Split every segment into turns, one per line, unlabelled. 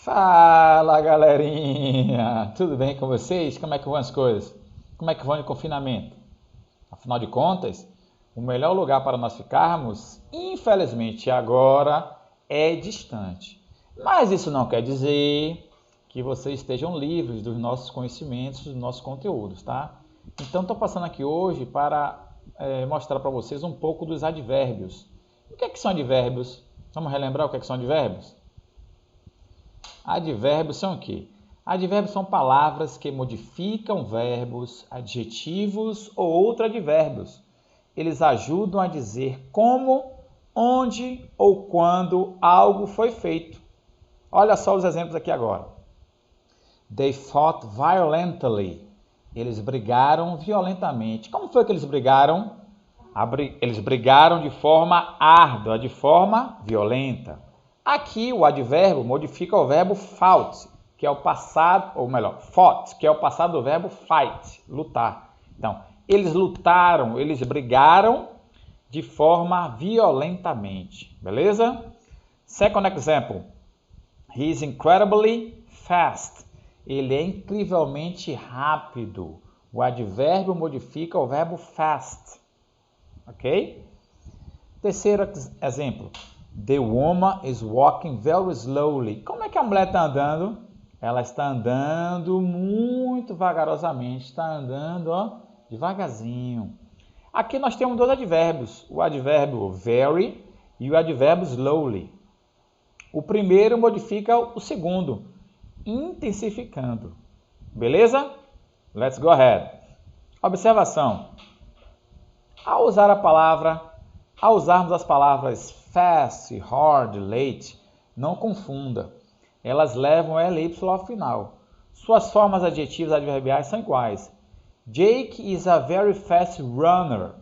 Fala, galerinha! Tudo bem com vocês? Como é que vão as coisas? Como é que vão de confinamento? Afinal de contas, o melhor lugar para nós ficarmos, infelizmente agora, é distante. Mas isso não quer dizer que vocês estejam livres dos nossos conhecimentos, dos nossos conteúdos, tá? Então, estou passando aqui hoje para mostrar para vocês um pouco dos advérbios. O que são advérbios? Vamos relembrar o que são advérbios? Advérbios são o quê? Advérbios são palavras que modificam verbos, adjetivos ou outros advérbios. Eles ajudam a dizer como, onde ou quando algo foi feito. Olha só os exemplos aqui agora. They fought violently. Eles brigaram violentamente. Como foi que eles brigaram? Eles brigaram de forma árdua, de forma violenta. Aqui o advérbio modifica o verbo fought, que é o passado, ou melhor, fought, que é o passado do verbo fight, lutar. Então, eles lutaram, eles brigaram de forma violentamente, beleza? Second example. He is incredibly fast. Ele é incrivelmente rápido. O advérbio modifica o verbo fast, ok? Terceiro exemplo. The woman is walking very slowly. Como é que a mulher está andando? Ela está andando muito vagarosamente, está andando devagarzinho. Aqui nós temos dois advérbios, o advérbio very e o advérbio slowly. O primeiro modifica o segundo, intensificando. Beleza? Let's go ahead. Observação. Ao usarmos as palavras fast, hard, late, não confunda. Elas levam ly ao final. Suas formas adjetivas adverbiais são iguais. Jake is a very fast runner.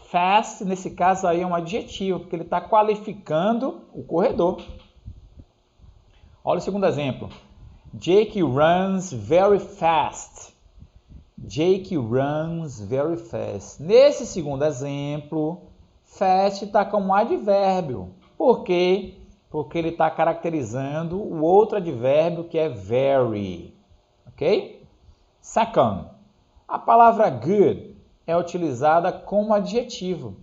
Fast, nesse caso aí, é um adjetivo, porque ele está qualificando o corredor. Olha o segundo exemplo. Jake runs very fast. Jake runs very fast. Nesse segundo exemplo, fast está como advérbio. Por quê? Porque ele está caracterizando o outro advérbio que é very. Ok? Second, a palavra good é utilizada como adjetivo.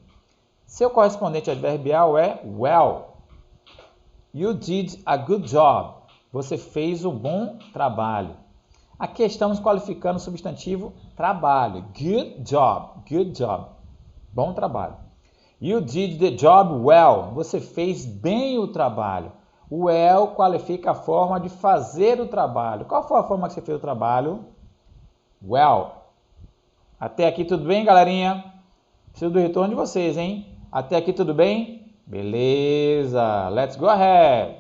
Seu correspondente adverbial é well. You did a good job. Você fez um bom trabalho. Aqui estamos qualificando o substantivo trabalho. Good job. Good job. Bom trabalho. You did the job well. Você fez bem o trabalho. O well qualifica a forma de fazer o trabalho. Qual foi a forma que você fez o trabalho? Well. Até aqui tudo bem, galerinha? Preciso do retorno de vocês, hein? Até aqui tudo bem? Beleza. Let's go ahead.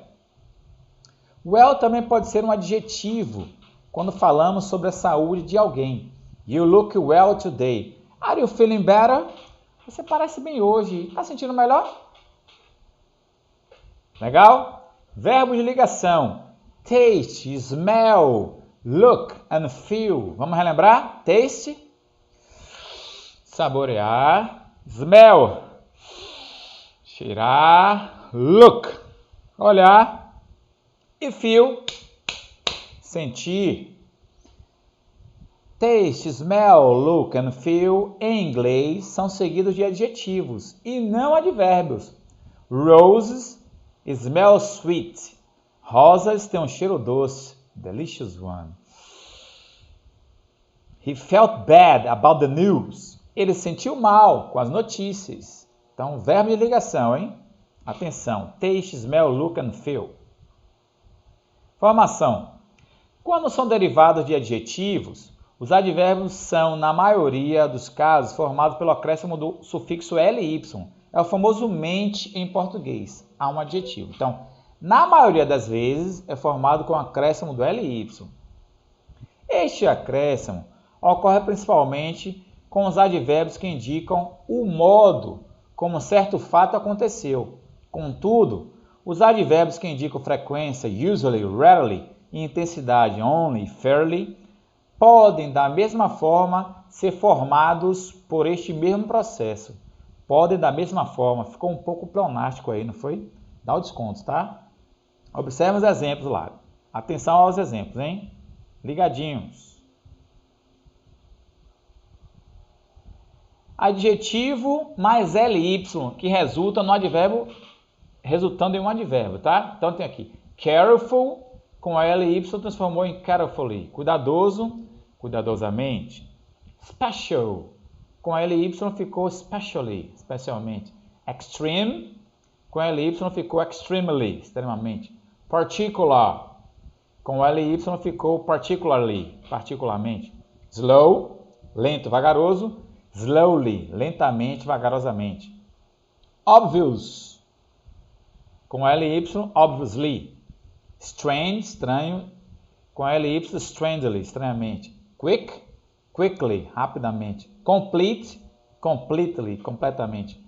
Well também pode ser um adjetivo quando falamos sobre a saúde de alguém. You look well today. Are you feeling better? Você parece bem hoje. Está sentindo melhor? Legal? Verbo de ligação. Taste, smell, look and feel. Vamos relembrar? Taste, saborear. Smell, cheirar. Look, olhar. E feel, sentir. Taste, smell, look and feel em inglês são seguidos de adjetivos e não advérbios. Roses smell sweet. Rosas têm um cheiro doce. Delicious one. He felt bad about the news. Ele se sentiu mal com as notícias. Então, verbo de ligação, hein? Atenção. Taste, smell, look and feel. Formação. Quando são derivados de adjetivos, os advérbios são, na maioria dos casos, formados pelo acréscimo do sufixo ly. É o famoso mente em português. Há um adjetivo. Então, na maioria das vezes, é formado com o acréscimo do ly. Este acréscimo ocorre principalmente com os advérbios que indicam o modo como certo fato aconteceu. Contudo, os advérbios que indicam frequência, usually, rarely, e intensidade, only, fairly, podem, da mesma forma, ser formados por este mesmo processo. Podem, da mesma forma. Ficou um pouco pleonástico aí, não foi? Dá o desconto, tá? Observe os exemplos lá. Atenção aos exemplos, hein? Ligadinhos. Adjetivo mais ly, que resulta no advérbio, resultando em um advérbio, tá? Então tem aqui, careful, com a ly transformou em carefully. Cuidadoso, cuidadosamente. Special, com a ly ficou specially, especialmente. Extreme, com a ly ficou extremely, extremamente. Particular, com a ly ficou particularly, particularmente. Slow, lento, vagaroso. Slowly, lentamente, vagarosamente. Obvious, com ly, obviously. Strange, estranho, com ly, strangely, estranhamente. Quick, quickly, rapidamente. Complete, completely, completamente.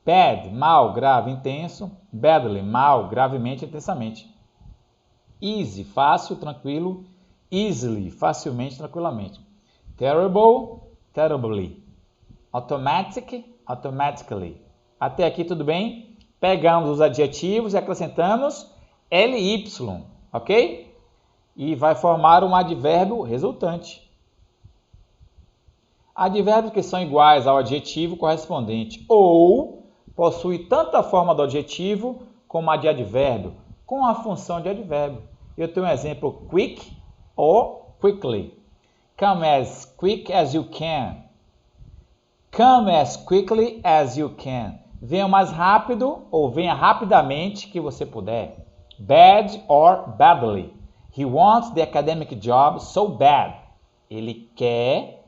Bad, mal, grave, intenso. Badly, mal, gravemente, intensamente. Easy, fácil, tranquilo. Easily, facilmente, tranquilamente. Terrible, terribly. Automatic, automatically. Até aqui tudo bem? Pegamos os adjetivos e acrescentamos ly, ok? E vai formar um advérbio resultante. Advérbios que são iguais ao adjetivo correspondente ou possuem tanto a forma do adjetivo como a de advérbio, com a função de advérbio. Eu tenho um exemplo quick ou quickly. Come as quick as you can. Come as quickly as you can. Venha o mais rápido ou venha rapidamente que você puder. Bad or badly. He wants the academic job so bad. Ele quer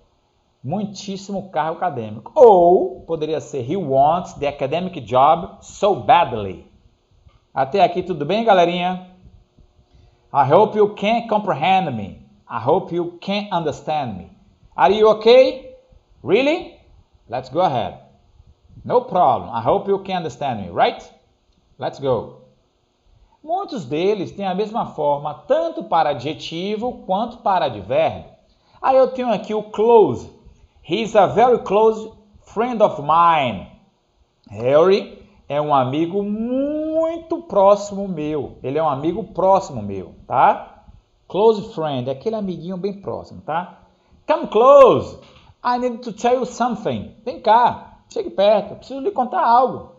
muitíssimo o cargo acadêmico. Ou poderia ser he wants the academic job so badly. Até aqui tudo bem, galerinha? I hope you can comprehend me. I hope you can understand me. Are you okay? Really? Let's go ahead. No problem. I hope you can understand me, right? Let's go. Muitos deles têm a mesma forma tanto para adjetivo quanto para advérbio. Aí eu tenho aqui o close. He's a very close friend of mine. Harry é um amigo muito próximo meu. Ele é um amigo próximo meu, tá? Close friend é aquele amiguinho bem próximo, tá? Come close. I need to tell you something. Vem cá, chegue perto, eu preciso lhe contar algo.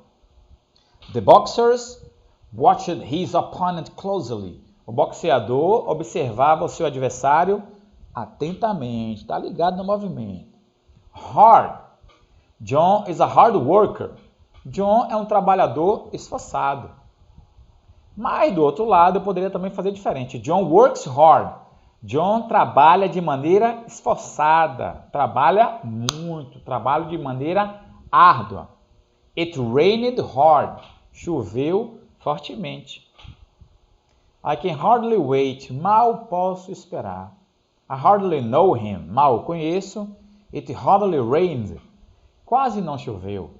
The boxers watched his opponent closely. O boxeador observava o seu adversário atentamente, está ligado no movimento. Hard. John is a hard worker. John é um trabalhador esforçado. Mas do outro lado eu poderia também fazer diferente. John works hard. John trabalha de maneira esforçada, trabalha muito, trabalha de maneira árdua. It rained hard. Choveu fortemente. I can hardly wait. Mal posso esperar. I hardly know him. Mal o conheço. It hardly rained. Quase não choveu.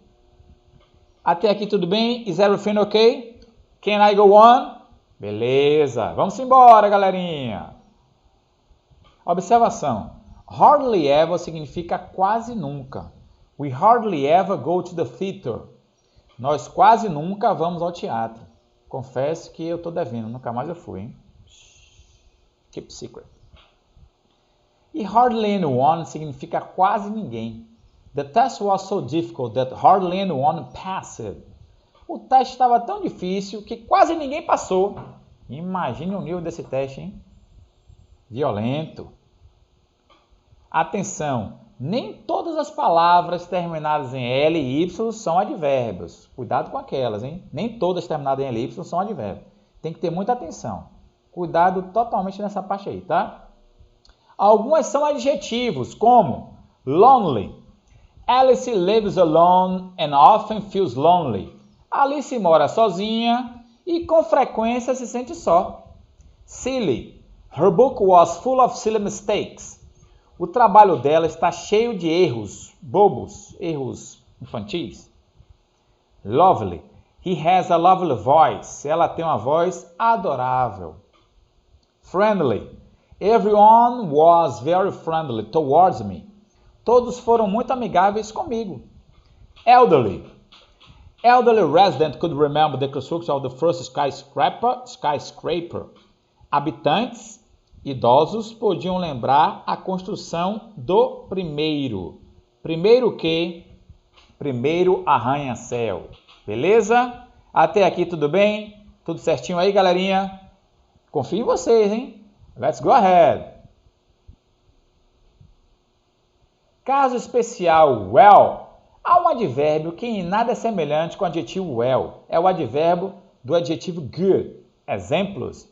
Até aqui tudo bem? Is everything okay? Can I go on? Beleza. Vamos embora, galerinha. Observação. Hardly ever significa quase nunca. We hardly ever go to the theater. Nós quase nunca vamos ao teatro. Confesso que eu estou devendo, nunca mais eu fui, hein? Keep secret. E hardly anyone significa quase ninguém. The test was so difficult that hardly anyone passed. O teste estava tão difícil que quase ninguém passou. Imagine o nível desse teste, hein? Violento. Atenção, nem todas as palavras terminadas em L e Y são advérbios. Cuidado com aquelas, hein? Nem todas terminadas em L e Y são advérbios. Tem que ter muita atenção. Cuidado totalmente nessa parte aí, tá? Algumas são adjetivos, como lonely. Alice lives alone and often feels lonely. Alice mora sozinha e com frequência se sente só. Silly. Her book was full of silly mistakes. O trabalho dela está cheio de erros bobos, erros infantis. Lovely. He has a lovely voice. Ela tem uma voz adorável. Friendly. Everyone was very friendly towards me. Todos foram muito amigáveis comigo. Elderly. Elderly resident could remember the construction of the first skyscraper. habitantes idosos podiam lembrar a construção do primeiro. Primeiro o quê? Primeiro arranha-céu. Beleza? Até aqui tudo bem? Tudo certinho aí, galerinha? Confio em vocês, hein? Let's go ahead. Caso especial, well. Há um advérbio que em nada é semelhante com o adjetivo well. É o advérbio do adjetivo good. Exemplos.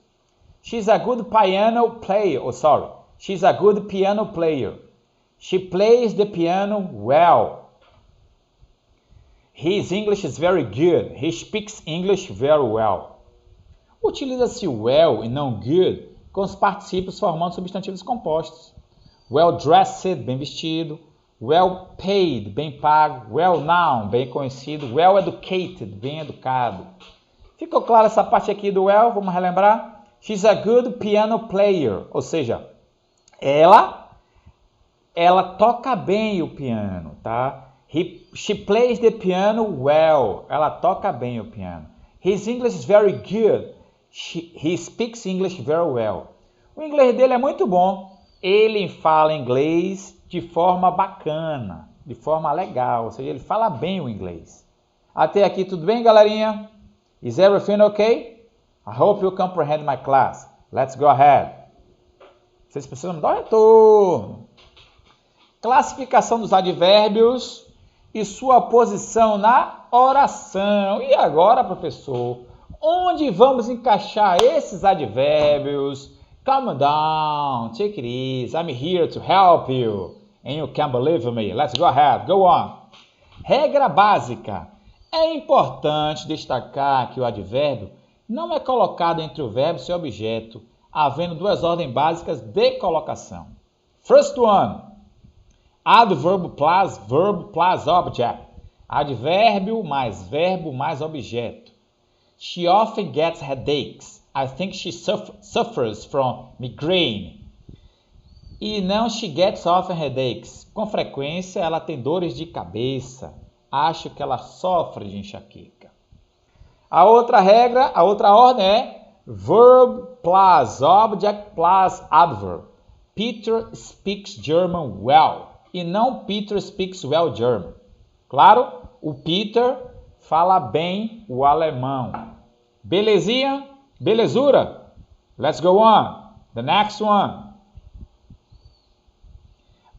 She's a good piano player. She's a good piano player. She plays the piano well. His English is very good. He speaks English very well. Utiliza-se well e não good com os particípios formando substantivos compostos. Well dressed, bem vestido. Well paid, bem pago. Well known, bem conhecido. Well educated, bem educado. Ficou clara essa parte aqui do well? Vamos relembrar? She's a good piano player. Ou seja, ela toca bem o piano, tá? She plays the piano well. Ela toca bem o piano. His English is very good. He speaks English very well. O inglês dele é muito bom. Ele fala inglês de forma bacana, de forma legal. Ou seja, ele fala bem o inglês. Até aqui tudo bem, galerinha? Is everything okay? I hope you comprehend my class. Let's go ahead. Vocês precisam me dar um retorno. Classificação dos advérbios e sua posição na oração. E agora, professor, onde vamos encaixar esses advérbios? Calm down, take it easy. I'm here to help you. And you can believe me. Let's go ahead, go on. Regra básica. É importante destacar que o advérbio não é colocado entre o verbo e seu objeto, havendo duas ordens básicas de colocação. First one. Adverb plus object. Advérbio mais verbo mais objeto. She often gets headaches. I think she suffers from migraine. E não she gets often headaches. Com frequência ela tem dores de cabeça. Acho que ela sofre de enxaqueca. A outra regra, a outra ordem é verb plus object plus adverb. Peter speaks German well. E não Peter speaks well German. Claro, o Peter fala bem o alemão. Belezinha? Belezura? Let's go on. The next one.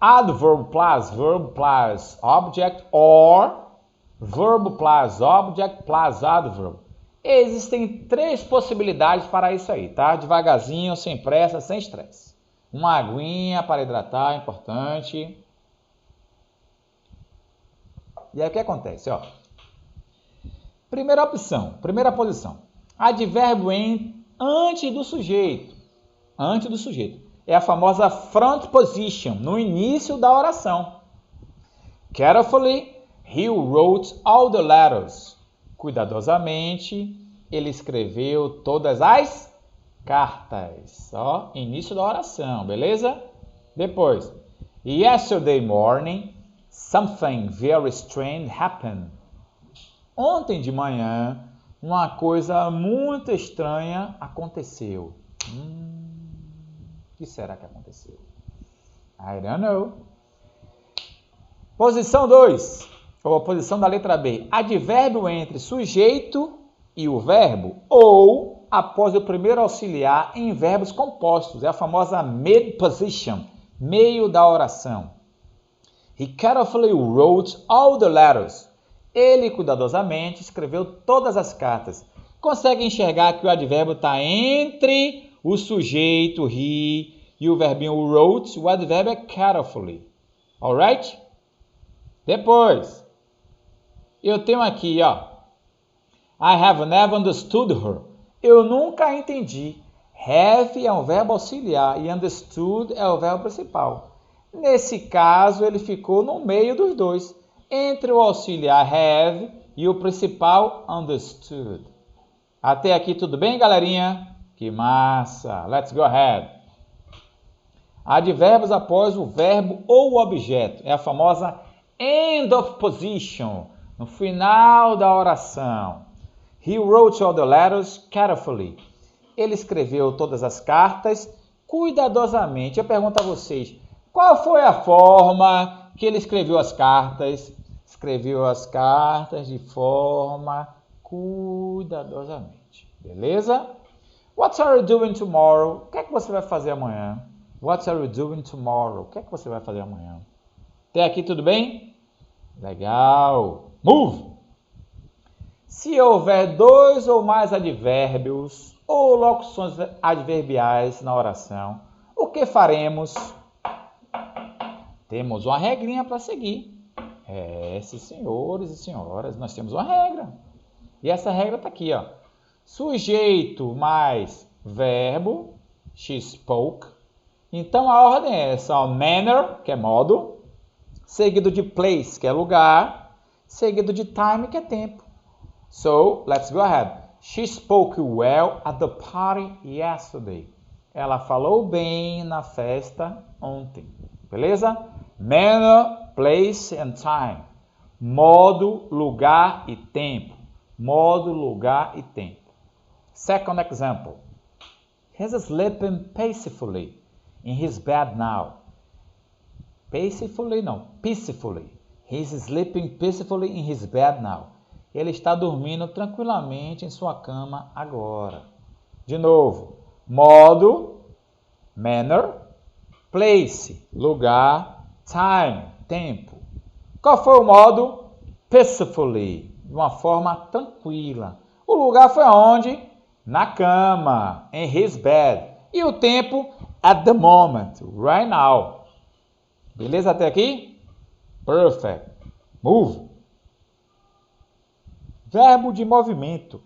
Adverb plus verb plus object or verb plus object plus adverb. Existem três possibilidades para isso aí, tá? Devagarzinho, sem pressa, sem estresse. Uma aguinha para hidratar, importante. E aí o que acontece, ó? Primeira opção, primeira posição. Advérbio antes do sujeito. Antes do sujeito. É a famosa front position, no início da oração. Carefully, he wrote all the letters. Cuidadosamente, ele escreveu todas as cartas. Ó, início da oração, beleza? Depois, yesterday morning, something very strange happened. Ontem de manhã, uma coisa muito estranha aconteceu. O que será que aconteceu? I don't know. Posição 2, ou a posição da letra B. Advérbio entre sujeito e o verbo, ou após o primeiro auxiliar em verbos compostos. É a famosa mid position, meio da oração. He carefully wrote all the letters. Ele cuidadosamente escreveu todas as cartas. Consegue enxergar que o advérbio está entre o sujeito, he, e o verbinho wrote? O advérbio é carefully. Alright? Depois, eu tenho aqui, ó. I have never understood her. Eu nunca entendi. Have é um verbo auxiliar e understood é o verbo principal. Nesse caso, ele ficou no meio dos dois, entre o auxiliar have e o principal understood. Até aqui tudo bem, galerinha? Que massa! Let's go ahead. Advérbios após o verbo ou o objeto. É a famosa end of position, no final da oração. He wrote all the letters carefully. ele escreveu todas as cartas cuidadosamente. Eu pergunto a vocês, qual foi a forma que ele escreveu as cartas? Escreveu as cartas de forma cuidadosamente. Beleza? What are you doing tomorrow? O que é que você vai fazer amanhã? What are you doing tomorrow? O que é que você vai fazer amanhã? Até aqui tudo bem? Legal. Move! Se houver dois ou mais advérbios ou locuções adverbiais na oração, o que faremos? Temos uma regrinha para seguir. Senhores e senhoras, nós temos uma regra. E essa regra está aqui, ó. Sujeito mais verbo, she spoke. Então a ordem é essa, ó, manner, que é modo, seguido de place, que é lugar, seguido de time, que é tempo. So, let's go ahead. She spoke well at the party yesterday. Ela falou bem na festa ontem. Beleza? Manner, place and time. Modo, lugar e tempo. Modo, lugar e tempo. Second example. He's sleeping peacefully in his bed now. Peacefully, não. Peacefully. He's sleeping peacefully in his bed now. Ele está dormindo tranquilamente em sua cama agora. De novo. Modo, manner, place, lugar, time, tempo. Qual foi o modo? Peacefully, de uma forma tranquila. O lugar foi onde? Na cama, em his bed. E o tempo? At the moment, right now. Beleza até aqui? Perfect. Move. Verbo de movimento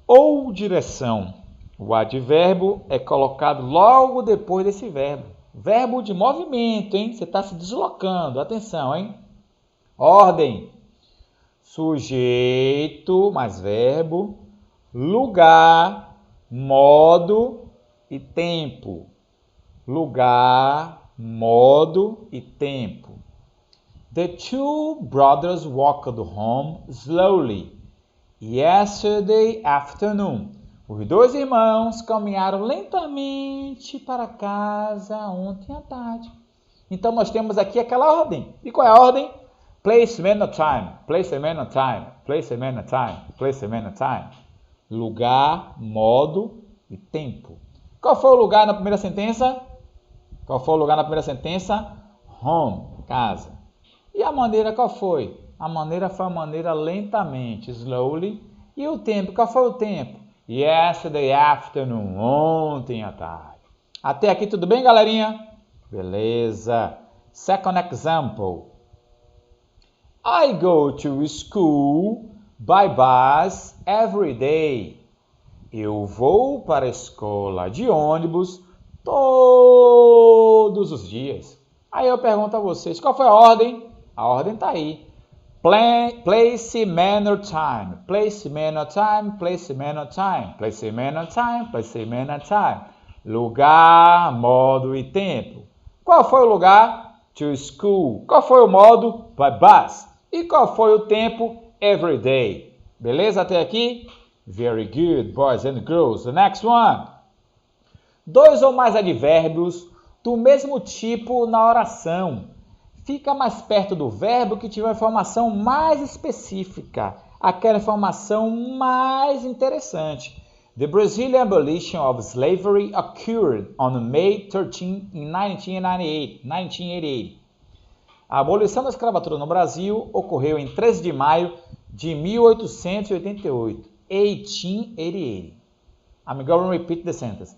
ou direção. O advérbio é colocado logo depois desse verbo. Verbo de movimento, hein? Você está se deslocando. Atenção, hein? Ordem. Sujeito mais verbo, lugar, modo e tempo. Lugar, modo e tempo. The two brothers walked home slowly yesterday afternoon. Os dois irmãos caminharam lentamente para casa ontem à tarde. Então nós temos aqui aquela ordem. E qual é a ordem? Place, manner, time. Place, manner, time. Place, manner, time. Place, manner, time. Lugar, modo e tempo. Qual foi o lugar na primeira sentença? Qual foi o lugar na primeira sentença? Home, casa. E a maneira qual foi? A maneira foi a maneira lentamente, slowly. E o tempo, qual foi o tempo? Yesterday afternoon, ontem à tarde. Até aqui tudo bem, galerinha? Beleza. Second example. I go to school by bus every day. Eu vou para a escola de ônibus todos os dias. Aí eu pergunto a vocês, qual foi a ordem? A ordem está aí. Place, manner, time. Place, manner, time. Place, manner, time. Place, manner, time. Place, manner, time. Lugar, modo e tempo. Qual foi o lugar? To school. Qual foi o modo? By bus. E qual foi o tempo? Every day. Beleza até aqui? Very good, boys and girls. The next one. Dois ou mais advérbios do mesmo tipo na oração. Fica mais perto do verbo que tiver informação mais específica, aquela informação mais interessante. The Brazilian abolition of slavery occurred on May 13 in 1988. A abolição da escravatura no Brasil ocorreu em 13 de maio de 1888. 1888. I'm going to repeat the sentence.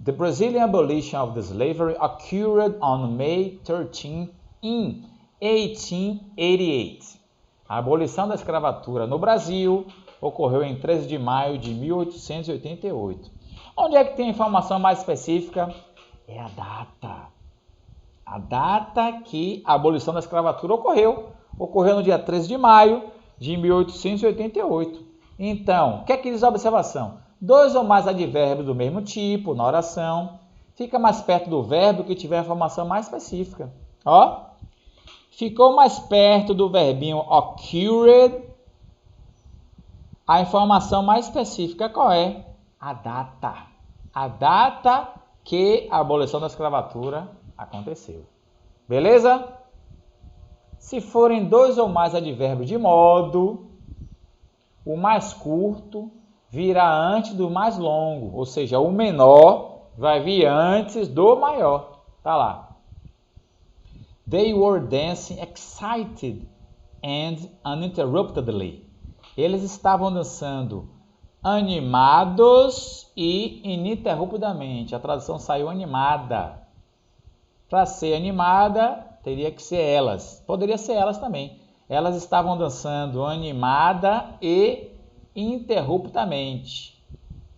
The Brazilian abolition of the slavery occurred on May 13 in 1888. A abolição da escravatura no Brasil ocorreu em 13 de maio de 1888. Onde é que tem a informação mais específica? É a data. A data que a abolição da escravatura ocorreu. Ocorreu no dia 13 de maio de 1888. Então, o que é que diz a observação? Dois ou mais advérbios do mesmo tipo na oração. Fica mais perto do verbo que tiver a informação mais específica. Ó. Ficou mais perto do verbinho occurred. A informação mais específica qual é? a data. A data que a abolição da escravatura aconteceu. Beleza? Se forem 2 ou mais advérbios de modo, o mais curto virá antes do mais longo, ou seja, o menor vai vir antes do maior. Tá lá. They were dancing excited and uninterruptedly. Eles estavam dançando animados e ininterruptamente. A tradução saiu animada. Para ser animada, teria que ser elas. Poderia ser elas também. Elas estavam dançando animada e ininterruptamente.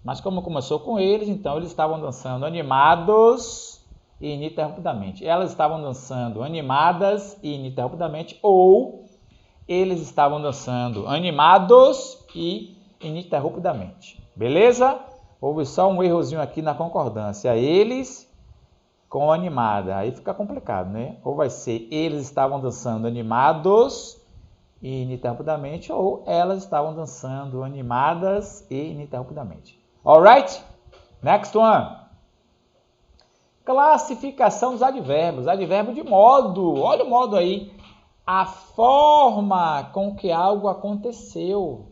Mas como começou com eles, então eles estavam dançando animados e ininterruptamente. Elas estavam dançando animadas e ininterruptamente, ou eles estavam dançando animados e ininterruptamente. Beleza? Houve só um errozinho aqui na concordância. Eles com animada. Aí fica complicado, né? Ou vai ser eles estavam dançando animados e ininterruptamente, ou elas estavam dançando animadas e ininterruptamente. Alright? Next one. Classificação dos advérbios. Advérbio de modo. Olha o modo aí. A forma com que algo aconteceu.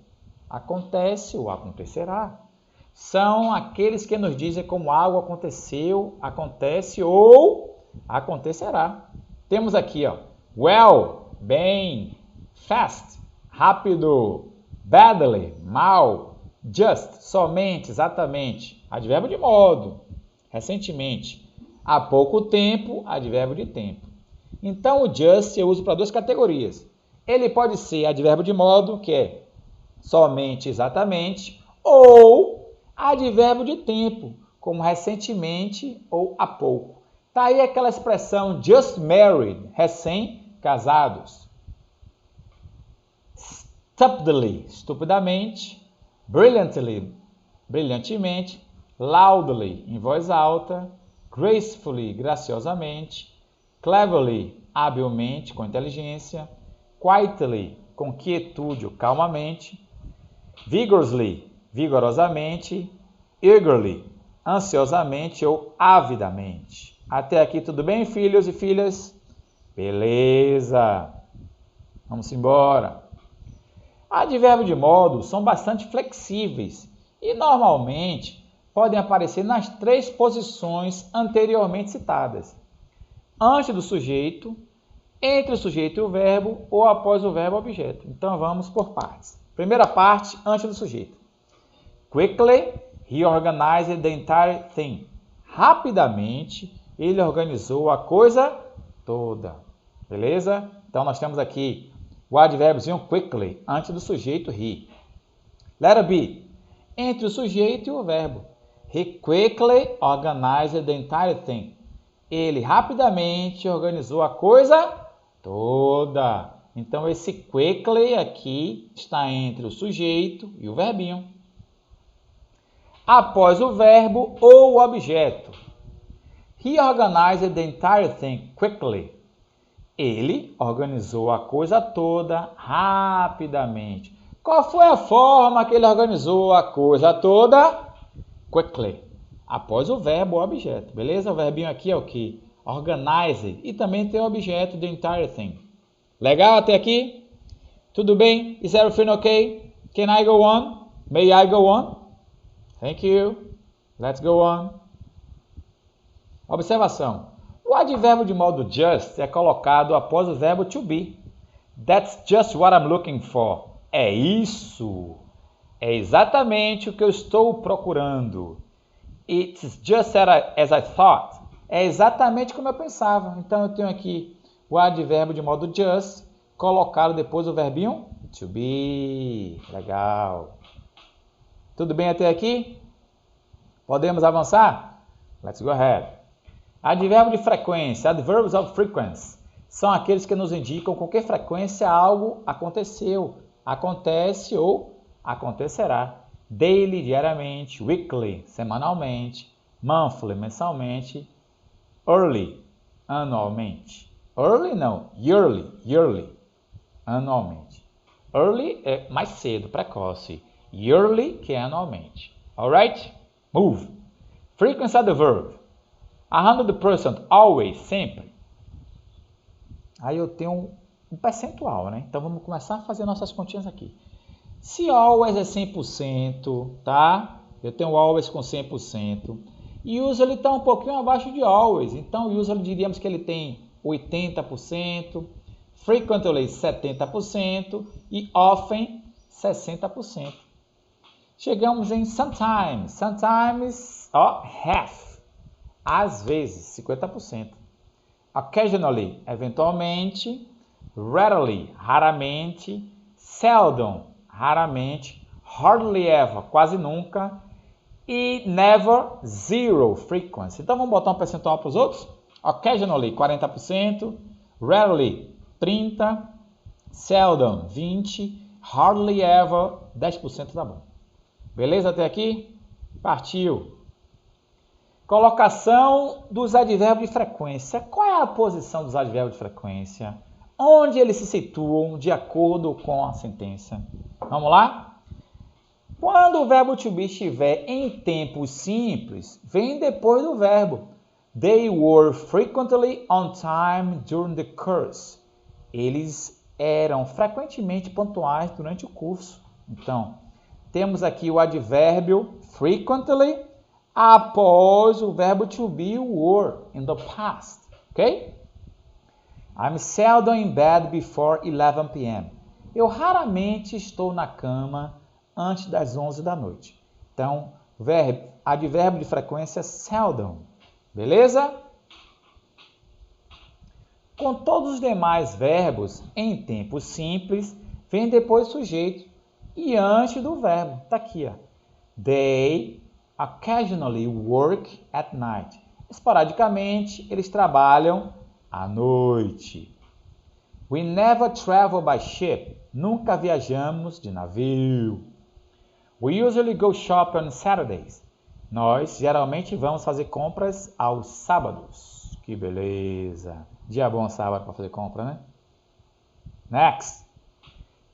Acontece ou acontecerá. São aqueles que nos dizem como algo aconteceu, acontece ou acontecerá. Temos aqui, ó, well, bem, fast, rápido, badly, mal, just, somente, exatamente. Advérbio de modo, recentemente. Há pouco tempo, advérbio de tempo. Então, o just eu uso para 2 categorias. Ele pode ser advérbio de modo, que é somente, exatamente, ou advérbio de tempo, como recentemente ou há pouco. Tá aí aquela expressão just married, recém-casados. Stupidly, estupidamente. Brilliantly, brilhantemente. Loudly, em voz alta. Gracefully, graciosamente. Cleverly, habilmente, com inteligência. Quietly, com quietude ou calmamente. Vigorously, vigorosamente. Eagerly, ansiosamente ou avidamente. Até aqui tudo bem, filhos e filhas? Beleza! Vamos embora. Advérbios de modo são bastante flexíveis e normalmente podem aparecer nas 3 posições anteriormente citadas. Antes do sujeito, entre o sujeito e o verbo ou após o verbo objeto. Então vamos por partes. Primeira parte, antes do sujeito. Quickly, he organized the entire thing. Rapidamente, ele organizou a coisa toda. Beleza? Então nós temos aqui o advérbiozinho quickly, antes do sujeito he. Letter B, entre o sujeito e o verbo. He quickly organized the entire thing. Ele rapidamente organizou a coisa toda. Então, esse quickly aqui está entre o sujeito e o verbinho. Após o verbo ou o objeto. He organized the entire thing quickly. Ele organizou a coisa toda rapidamente. Qual foi a forma que ele organizou a coisa toda? Quickly. Após o verbo ou objeto. Beleza? O verbinho aqui é o que? Organize. E também tem o objeto the entire thing. Legal até aqui? Tudo bem? Is everything okay? Can I go on? May I go on? Thank you. Let's go on. Observação. O advérbio de modo just é colocado após o verbo to be. That's just what I'm looking for. É isso. É exatamente o que eu estou procurando. It's just as I thought. É exatamente como eu pensava. Então eu tenho aqui o advérbio de modo just colocado depois do verbinho to be. Legal. Tudo bem até aqui? Podemos avançar? Let's go ahead. Advérbio de frequência, adverbs of frequency, são aqueles que nos indicam com que frequência algo aconteceu, acontece ou acontecerá. Daily, diariamente, weekly, semanalmente, monthly, mensalmente, early, anualmente. Early não, yearly, anualmente. Early é mais cedo, precoce. Yearly, que é anualmente. Alright? move. Frequency of the verb. 100%, always, sempre. Aí eu tenho um percentual, né? Então vamos começar a fazer nossas continhas aqui. Se always é 100%, tá? Eu tenho always com 100%. E usually está um pouquinho abaixo de always. Então usually diríamos que ele tem 80%, frequently 70% e often 60%. Chegamos em sometimes. Sometimes, half. Às vezes, 50%. Occasionally, eventualmente. Rarely, raramente. Seldom, raramente. Hardly ever, quase nunca. E never, zero frequency. Então vamos botar um percentual para os outros? Occasionally, 40%. Rarely, 30%. Seldom, 20%. Hardly ever, 10% tá bom. Beleza até aqui? Partiu. Colocação dos advérbios de frequência. Qual é a posição dos advérbios de frequência? Onde eles se situam de acordo com a sentença? Vamos lá? Quando o verbo to be estiver em tempo simples, vem depois do verbo. They were frequently on time during the course. Eles eram frequentemente pontuais durante o curso. Então, temos aqui o advérbio frequently após o verbo to be were in the past. Ok? I'm seldom in bed before 11 p.m. Eu raramente estou na cama antes das 11 da noite. Então, advérbio de frequência seldom. Beleza? Com todos os demais verbos em tempo simples, vem depois o sujeito e antes do verbo. Está aqui, ó. They occasionally work at night. Esporadicamente, eles trabalham à noite. We never travel by ship. Nunca viajamos de navio. We usually go shopping on Saturdays. Nós geralmente vamos fazer compras aos sábados. Que beleza! Dia bom sábado para fazer compra, né? Next.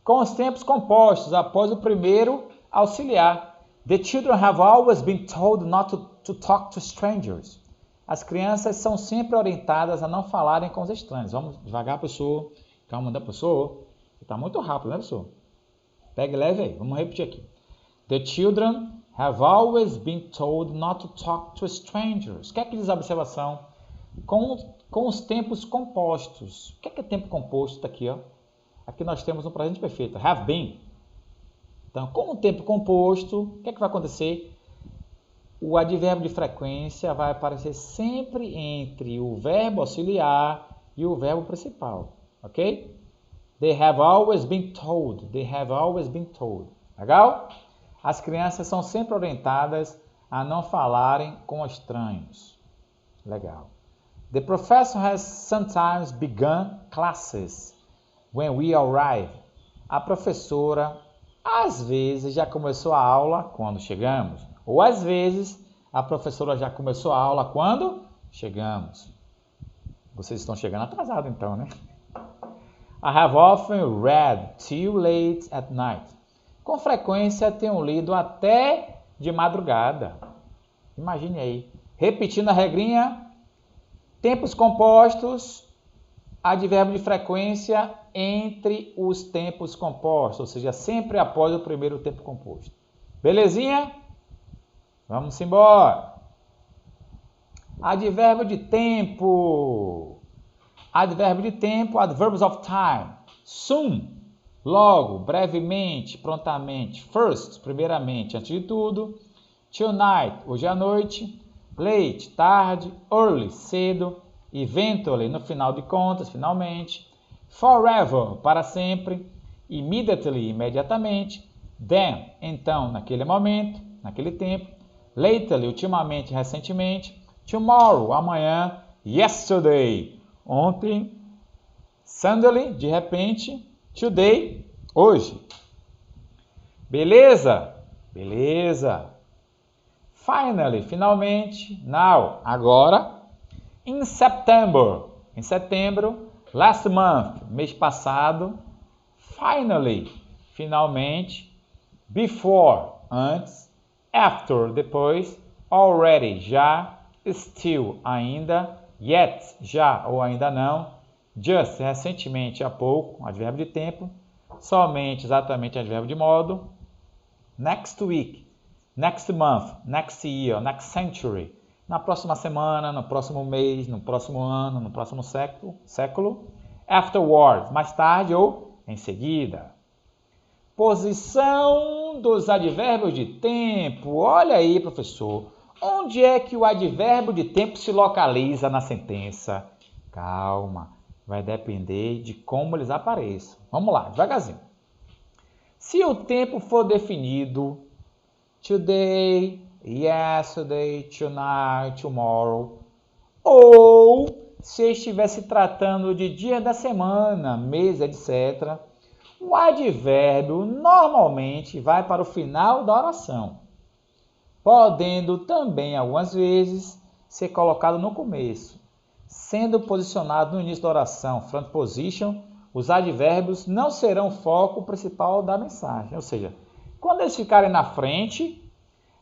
Com os tempos compostos após o primeiro auxiliar. The children have always been told not to talk to strangers. As crianças são sempre orientadas a não falarem com os estranhos. Vamos devagar, professor. Calma, né, professor? Está muito rápido, né, professor? Pegue leve aí. Vamos repetir aqui. The children have always been told not to talk to strangers. O que é que diz a observação? Com os tempos compostos. O que é tempo composto? Está aqui, ó. Aqui nós temos um presente perfeito. Have been. Então, com o tempo composto, o que é que vai acontecer? O advérbio de frequência vai aparecer sempre entre o verbo auxiliar e o verbo principal. Ok? They have always been told. They have always been told. Legal? As crianças são sempre orientadas a não falarem com estranhos. Legal. The professor has sometimes begun classes when we arrive. A professora, às vezes, já começou a aula quando chegamos. Ou, às vezes, a professora já começou a aula quando chegamos. Vocês estão chegando atrasados, então, né? I have often read till late at night. Com frequência, tenho lido até de madrugada. Imagine aí. Repetindo a regrinha, tempos compostos, advérbio de frequência entre os tempos compostos, ou seja, sempre após o primeiro tempo composto. Belezinha? Vamos embora. Advérbio de tempo. Advérbio de tempo, adverbs of time. Soon, logo, brevemente, prontamente. First, primeiramente, antes de tudo. Tonight, hoje à noite. Late, tarde. Early, cedo. Eventually, no final de contas, finalmente. Forever, para sempre. Immediately, imediatamente. Then, então, naquele momento, naquele tempo. Lately, ultimamente, recentemente. Tomorrow, amanhã. Yesterday, ontem. Suddenly, de repente. Today, hoje. Beleza? Beleza. Finally, finalmente. Now, agora. In September, em setembro. Last month, mês passado. Finally, finalmente. Before, antes. After, depois. already, já, still, ainda, yet, já ou ainda não, just, recentemente, há pouco, advérbio de tempo, somente, exatamente, advérbio de modo, next week, next month, next year, next century, na próxima semana, no próximo mês, no próximo ano, no próximo século, afterwards, mais tarde ou em seguida. Posição dos advérbios de tempo. Olha aí, professor. Onde é que o advérbio de tempo se localiza na sentença? Calma, vai depender de como eles apareçam. Vamos lá, devagarzinho. Se o tempo for definido today, yesterday, tonight, tomorrow, ou se estiver se tratando de dia da semana, mês, etc., o advérbio normalmente vai para o final da oração, podendo também, algumas vezes, ser colocado no começo. Sendo posicionado no início da oração, front position, os advérbios não serão o foco principal da mensagem. Ou seja, quando eles ficarem na frente,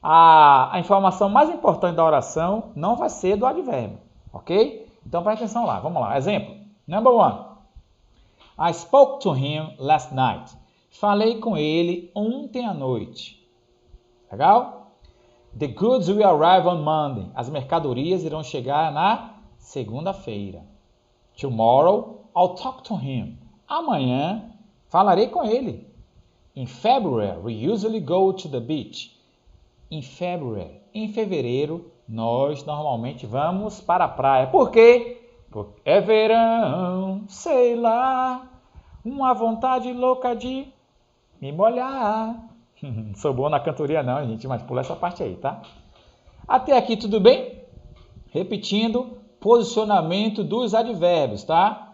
a informação mais importante da oração não vai ser do advérbio, ok? Então, presta atenção lá. Vamos lá. Exemplo. Number 1. I spoke to him last night. Falei com ele ontem à noite. Legal? The goods will arrive on Monday. As mercadorias irão chegar na segunda-feira. Tomorrow, I'll talk to him. Amanhã, falarei com ele. In February, we usually go to the beach. In February, em fevereiro, nós normalmente vamos para a praia. Por quê? Porque é verão, sei lá, uma vontade louca de me molhar. Não sou bom na cantoria não, gente, mas pula essa parte aí, tá? Até aqui tudo bem? Repetindo, posicionamento dos advérbios, tá?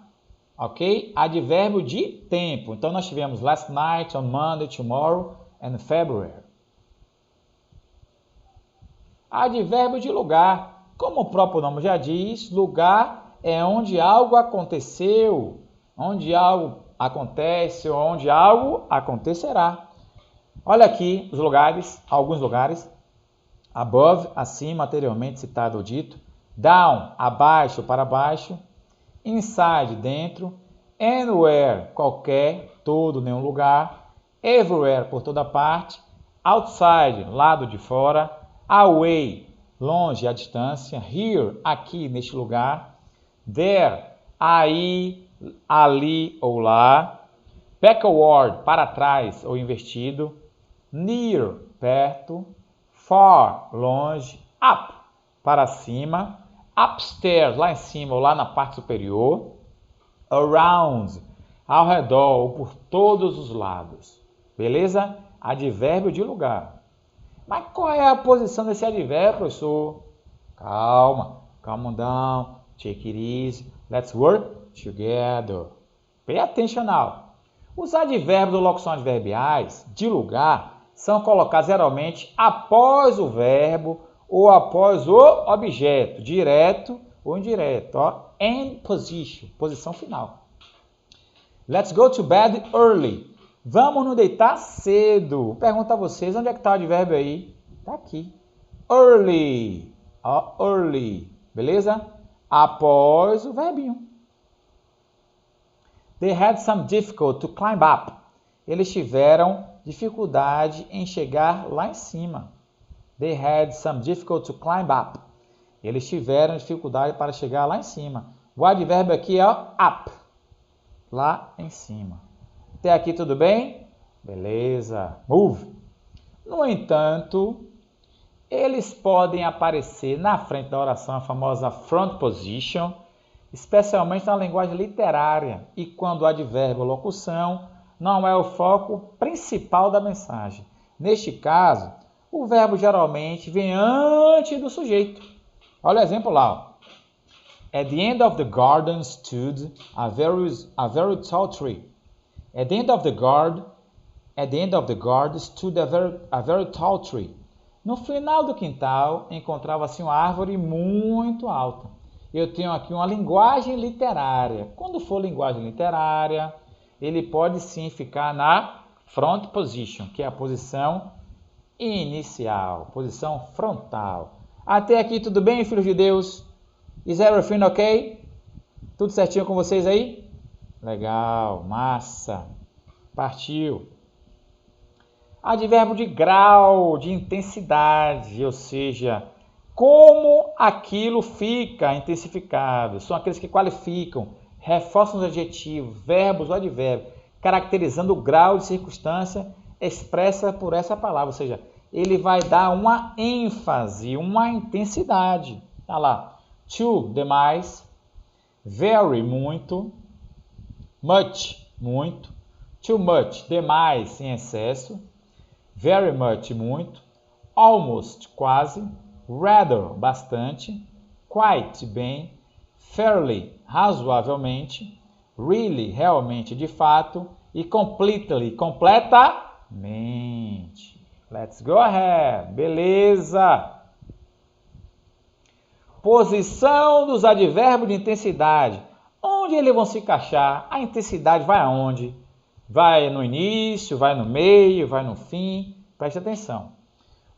Ok? Advérbio de tempo. Então, nós tivemos last night, on Monday, tomorrow, and February. Advérbio de lugar. Como o próprio nome já diz, lugar é onde algo aconteceu, onde algo acontece ou onde algo acontecerá. Olha aqui os lugares, alguns lugares. Above, acima, anteriormente citado ou dito. Down, abaixo, para baixo. Inside, dentro. Anywhere, qualquer, todo, nenhum lugar. Everywhere, por toda parte. Outside, lado de fora. Away, longe, à distância. Here, aqui, neste lugar. There, aí, ali ou lá. Backward, para trás ou invertido. Near, perto. Far, longe. Up, para cima. Upstairs, lá em cima ou lá na parte superior. Around, ao redor ou por todos os lados. Beleza? Advérbio de lugar. Mas qual é a posição desse advérbio, professor? Calma, calm down, take it easy, let's work together. Pay attention now. Os advérbios ou locuções adverbiais de lugar são colocados geralmente após o verbo ou após o objeto, direto ou indireto. End position, posição final. Let's go to bed early. Vamos nos deitar cedo. Pergunto a vocês, onde é que está o advérbio aí? Está aqui. Early. Early. Beleza? Após o verbinho. They had some difficulty to climb up. Eles tiveram dificuldade em chegar lá em cima. They had some difficulty to climb up. Eles tiveram dificuldade para chegar lá em cima. O advérbio aqui é up. Lá em cima. Até aqui tudo bem? Beleza. Move. No entanto, eles podem aparecer na frente da oração, a famosa front position, especialmente na linguagem literária e quando o advérbio ou locução não é o foco principal da mensagem. Neste caso, o verbo geralmente vem antes do sujeito. Olha o exemplo lá. Ó. At the end of the garden stood a very tall tree. At the end of the garden stood a very tall tree. No final do quintal encontrava-se uma árvore muito alta. Eu tenho aqui uma linguagem literária. Quando for linguagem literária, ele pode sim ficar na front position, que é a posição inicial, posição frontal. Até aqui tudo bem, filhos de Deus? Is everything okay? Tudo certinho com vocês aí? Legal, massa. Partiu. Advérbio de grau, de intensidade, ou seja, como aquilo fica intensificado. São aqueles que qualificam, reforçam os adjetivos, verbos ou advérbios, caracterizando o grau de circunstância expressa por essa palavra. Ou seja, ele vai dar uma ênfase, uma intensidade. Tá lá. To, demais. Very, muito. Much, muito. Too much, demais, em excesso. Very much, muito. Almost, quase. Rather, bastante. Quite, bem. Fairly, razoavelmente. Really, realmente, de fato. E completely, completamente. Let's go ahead. Beleza. Posição dos advérbios de intensidade. Onde eles vão se encaixar? A intensidade vai aonde? Vai no início, vai no meio, vai no fim. Preste atenção.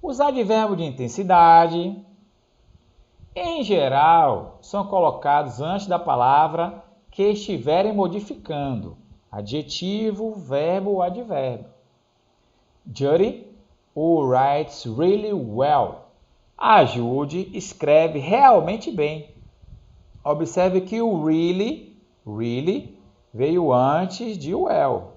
Os advérbios de intensidade, em geral, são colocados antes da palavra que estiverem modificando. Adjetivo, verbo ou advérbio. Judy, who writes really well. Ajude, escreve realmente bem. Observe que o really veio antes de well.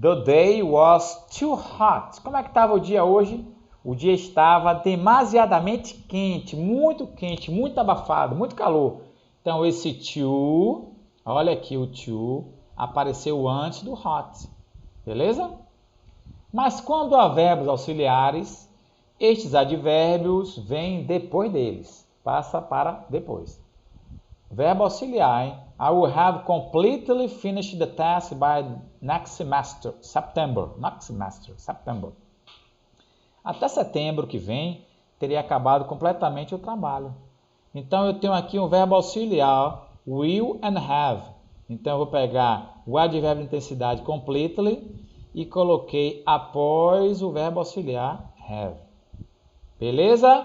The day was too hot. Como é que estava o dia hoje? O dia estava demasiadamente quente, muito abafado, muito calor. Então esse to, olha aqui o to, apareceu antes do hot. Beleza? Mas quando há verbos auxiliares, estes advérbios vêm depois deles. Passa para depois. Verbo auxiliar, hein? I will have completely finished the task by next semester, September. Até setembro que vem, teria acabado completamente o trabalho. Então, eu tenho aqui um verbo auxiliar, will and have. Então, eu vou pegar o advérbio de intensidade completely e coloquei após o verbo auxiliar have. Beleza?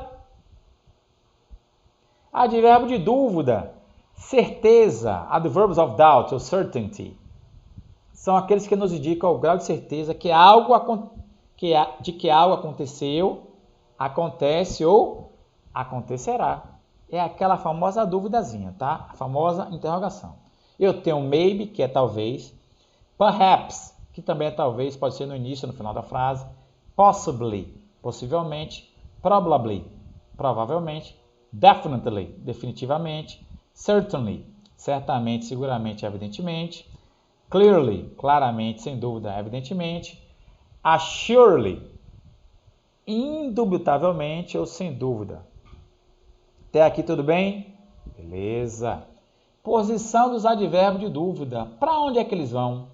Advérbio de dúvida. Certeza, adverbs of doubt ou certainty, são aqueles que nos indicam o grau de certeza de que algo aconteceu, acontece ou acontecerá. É aquela famosa duvidazinha, tá? A famosa interrogação. Eu tenho maybe, que é talvez, perhaps, que também é talvez, pode ser no início ou no final da frase, possibly, possivelmente, probably, provavelmente, definitely, definitivamente, certainly, certamente, seguramente, evidentemente. Clearly, claramente, sem dúvida, evidentemente. Assuredly, indubitavelmente ou sem dúvida. Até aqui tudo bem? Beleza. Posição dos advérbios de dúvida. Para onde é que eles vão?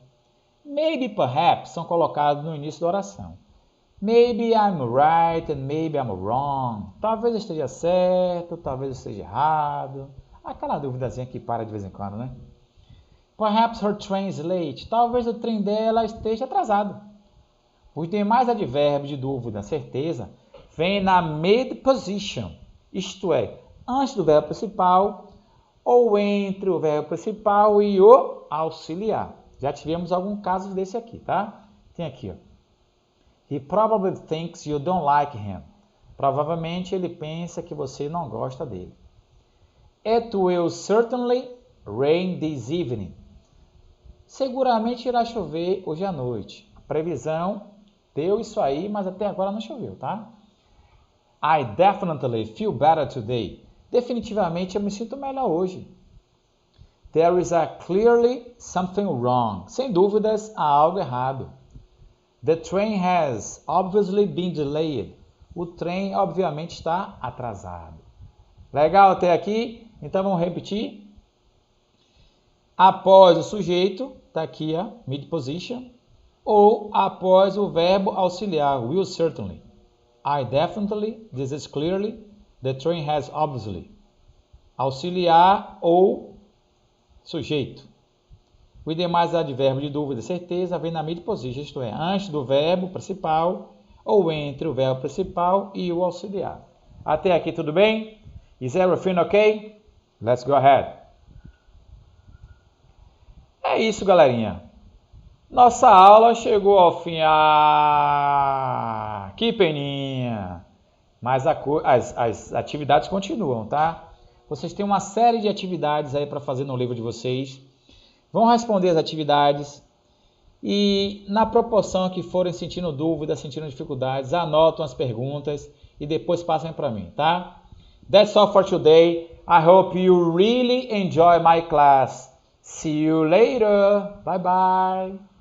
Maybe, perhaps, são colocados no início da oração. Maybe I'm right and maybe I'm wrong. Talvez eu esteja certo, talvez eu esteja errado. Aquela duvidazinha que para de vez em quando, né? Perhaps her train is late. Talvez o trem dela esteja atrasado. Os demais advérbios de dúvida, certeza, vêm na mid position, isto é, antes do verbo principal ou entre o verbo principal e o auxiliar. Já tivemos alguns casos desse aqui, tá? Tem aqui, ó. He probably thinks you don't like him. Provavelmente ele pensa que você não gosta dele. It will certainly rain this evening. Seguramente irá chover hoje à noite. A previsão deu isso aí, mas até agora não choveu, tá? I definitely feel better today. Definitivamente eu me sinto melhor hoje. There is clearly something wrong. Sem dúvidas, há algo errado. The train has obviously been delayed. O trem, obviamente, está atrasado. Legal até aqui? Então, vamos repetir. Após o sujeito, está aqui a mid position, ou após o verbo auxiliar, will certainly. I definitely, this is clearly, the train has obviously. Auxiliar ou sujeito. Os demais advérbios de dúvida e certeza vêm na mid position, isto é, antes do verbo principal ou entre o verbo principal e o auxiliar. Até aqui tudo bem? Is everything okay? Let's go ahead. É isso, galerinha. Nossa aula chegou ao fim. Ah, que peninha. Mas as atividades continuam, tá? Vocês têm uma série de atividades aí para fazer no livro de vocês. Vão responder as atividades e, na proporção que forem sentindo dúvidas, sentindo dificuldades, anotam as perguntas e depois passem para mim, tá? That's all for today. I hope you really enjoy my class. See you later. Bye bye.